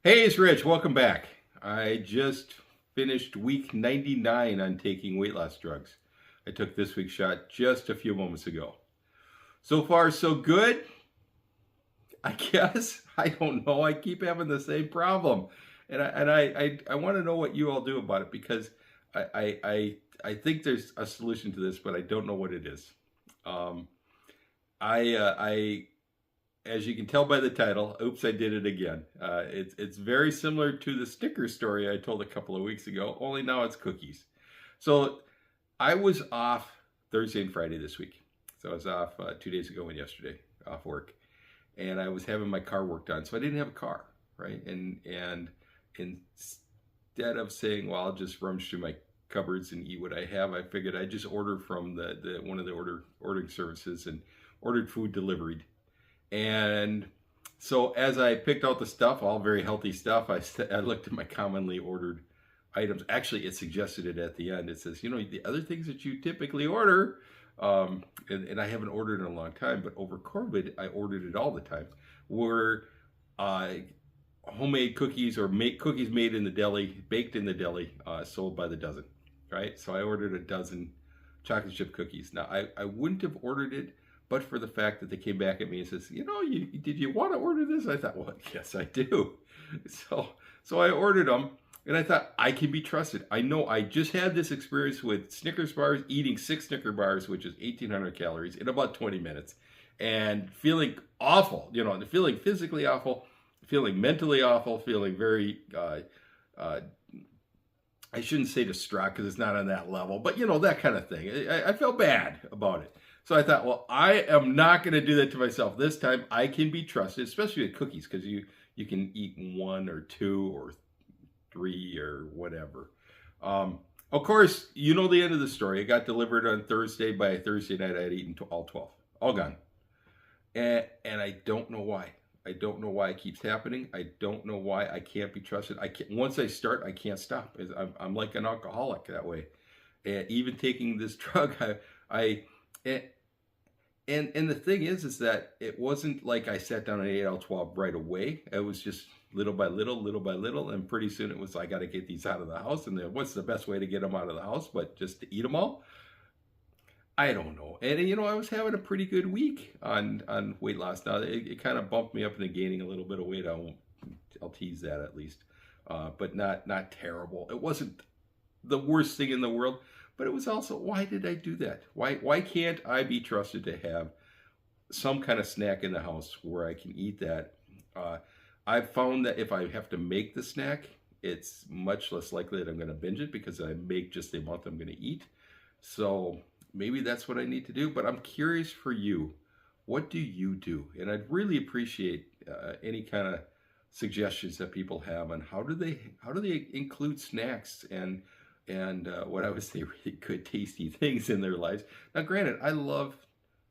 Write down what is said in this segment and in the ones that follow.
Hey, it's Rich. Welcome back. I just finished week 99 on taking weight loss drugs. I took this week's shot just a few moments ago. So far, so good, I guess. I don't know. I keep having the same problem. And I want to know what you all do about it because I think there's a solution to this, but I don't know what it is. Um, I as you can tell by the title, oops, I did it again. It's very similar to the sticker story I told a couple of weeks ago, only now it's cookies. So I was off Thursday and Friday this week. So I was off 2 days ago and yesterday, off work, and I was having my car worked on, so I didn't have a car, right? And instead of saying, well, I'll just rummage through my cupboards and eat what I have, I figured I'd just order from the one of the ordering services and ordered food delivered. And so as I picked out the stuff, all very healthy stuff, I looked at my commonly ordered items. Actually, it suggested it at the end. It says, the other things that you typically order, and I haven't ordered in a long time, but over COVID, I ordered it all the time, were uh, homemade cookies or cookies made in the deli, baked in the deli, sold by the dozen, right? So I ordered a dozen chocolate chip cookies. Now, I wouldn't have ordered it but for the fact that they came back at me and says, did you want to order this? I thought, well, yes, I do. So I ordered them, and I thought I can be trusted. I know I just had this experience with Snickers bars, eating 6 Snicker bars, which is 1,800 calories in about 20 minutes, and feeling awful. Feeling physically awful, feeling mentally awful, feeling very. I shouldn't say distraught because it's not on that level, but that kind of thing. I felt bad about it. So I thought, well, I am not going to do that to myself this time. I can be trusted, especially with cookies, because you can eat one or two or three or whatever. Of course, you know the end of the story. It got delivered on Thursday. By Thursday night, I had eaten all 12, all gone, and I don't know why. I don't know why it keeps happening. I don't know why I can't be trusted. I can't, once I start, I can't stop. I'm like an alcoholic that way. And even taking this drug, I and the thing is that it wasn't like I sat down and ate all 12 right away. It was just little by little, and pretty soon it was I got to get these out of the house. And then what's the best way to get them out of the house but just to eat them all? I don't know. And I was having a pretty good week on weight loss. Now it kind of bumped me up into gaining a little bit of weight. I'll tease that at least, but not terrible. It wasn't the worst thing in the world. But it was also, why did I do that? Why can't I be trusted to have some kind of snack in the house where I can eat that? I've found that if I have to make the snack, it's much less likely that I'm going to binge it because I make just the amount I'm going to eat. So maybe that's what I need to do. But I'm curious for you. What do you do? And I'd really appreciate any kind of suggestions that people have on how do they include snacks and what I would say really good, tasty things in their lives. Now, granted, I love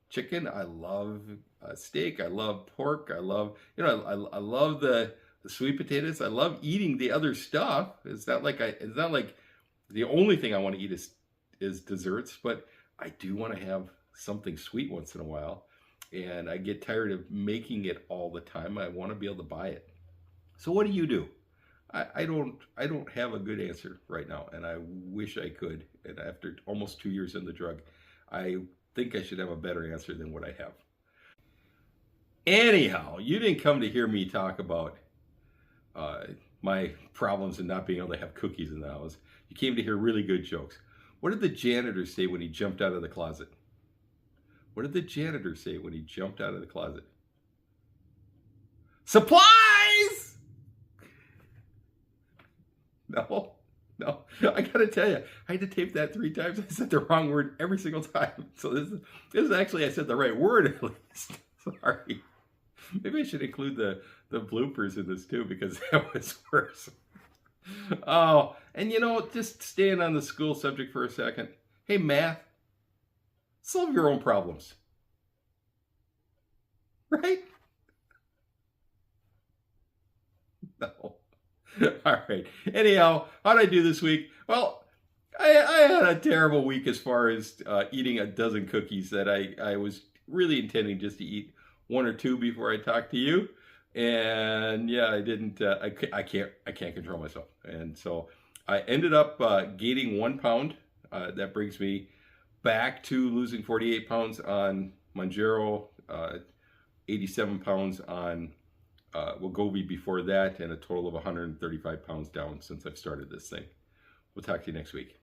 chicken, I love steak, I love pork, I love I love the sweet potatoes. I love eating the other stuff. It's not like the only thing I want to eat is desserts, but I do want to have something sweet once in a while, and I get tired of making it all the time. I want to be able to buy it. So, what do you do? I don't have a good answer right now, and I wish I could. And after almost 2 years in the drug, I think I should have a better answer than what I have. Anyhow, you didn't come to hear me talk about uh, my problems in not being able to have cookies in the house. You came to hear really good jokes. What did the janitor say when he jumped out of the closet? What did the janitor say when he jumped out of the closet? Supplies! No, no. I gotta tell you, I had to tape that 3 times. I said the wrong word every single time. So this is actually, I said the right word at least. Sorry. Maybe I should include the bloopers in this too because that was worse. Oh, and just staying on the school subject for a second. Hey, math, solve your own problems, right? No. All right. Anyhow, how'd I do this week? Well, I had a terrible week as far as eating a dozen cookies that I was really intending just to eat one or two before I talked to you. And yeah, I didn't. I can't control myself, and so I ended up gaining 1 pound. That brings me back to losing 48 pounds on Manjaro, 87 pounds on Wegovy before that, and a total of 135 pounds down since I've started this thing. We'll talk to you next week.